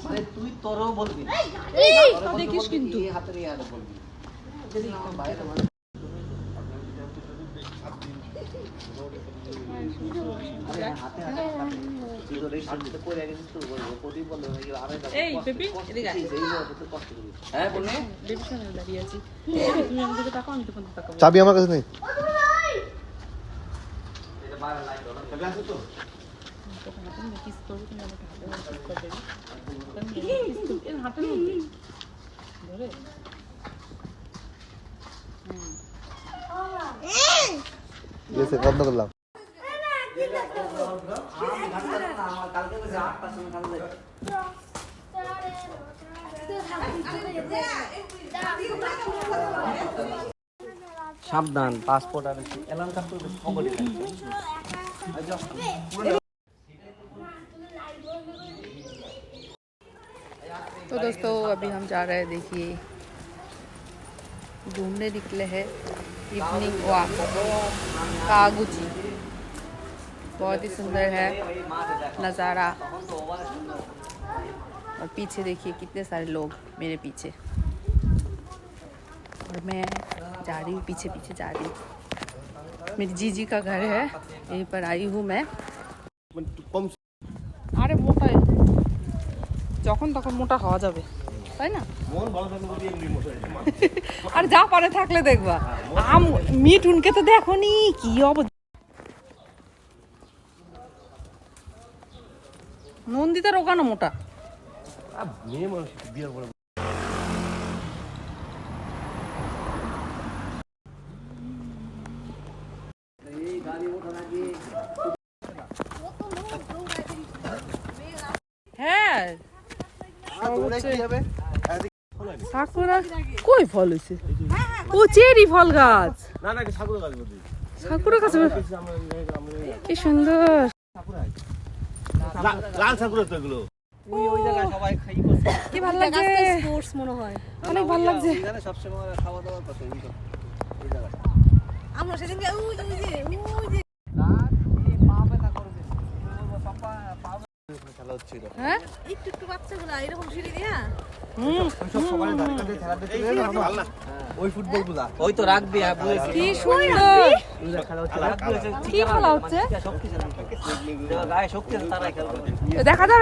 মানে তুই তোরও বলবি দেখিস কিন্তু হাতের ইয়ারে বলবি যদি আমার বাইরে মানে এই বেবি এদিকে আয় হ্যাঁ বললে বেবি সামনে দাঁড়িয়ে আছি তুমি আমার দিকে তাকাও আমি তোমার দিকে তাকাবো চাবি আমার কাছে নেই এটা বাইরে লাইট দাও চাবি আছে তো তখন আপনি কিস করবে তুমি আমাকে হাতে কিস করবে এর হাতের মধ্যে ধরে এসে বন্ধ করলাম আমার কালকে বসে 8টার সময় খাওয়া যায় সাবধান পাসপোর্ট আর এলার্ম কাট করবে কবডি तो दोस्तों अभी हम जा रहे हैं देखिए घूमने निकले हैं इवनिंग वॉक कागुची बहुत ही सुंदर है नज़ारा और पीछे देखिए कितने सारे लोग मेरे पीछे और मैं जा रही हूँ पीछे पीछे जा रही हूँ मेरी जीजी का घर है यहीं पर आई हूँ मैं अरे मोटा যখন তখন মোটা হওয়া যাবে তাই না মন ভালো থাকলে বলি এমনি মোটা হয়ে যাবে আর যা পারে থাকলে দেখবা মিঠুনকে তো দেখোনি কি অবস্থা নন্দিতার ওখানে মোটা মেয়ে মানুষ বিয়ের পরে হ্যাঁ দৌড়ে কি হবে সাকুরা কই ফল হইছে ও চেরি ফল গাছ না না সাকুরা গাছ বলি সাকুরা গাছ কি সুন্দর লাল সাকুরা তো এগুলো ওই জায়গায় সবাই খাই করছে কি ভালো লাগছে স্পোর্টস মনে হয় অনেক ভালো লাগছে এখানে সবসময় খাওয়া দাওয়া করতে এই জায়গা আমরা সেদিনকে ওই যে খেলা হচ্ছিল হ্যাঁ একটু একটু বাচ্চাগুলো এরকম সিঁড়ি দিয়া সব সবার দাঁড়িয়ে কাছে খেলা দেখতে না ওই ফুটবলগুলা ওই তো রাখবি কি সুন্দর খেলা হচ্ছে রাখবি কি খেলা হচ্ছে শক্তি গায়ে শক্তি আছে তারাই খেলবে দেখা যাবে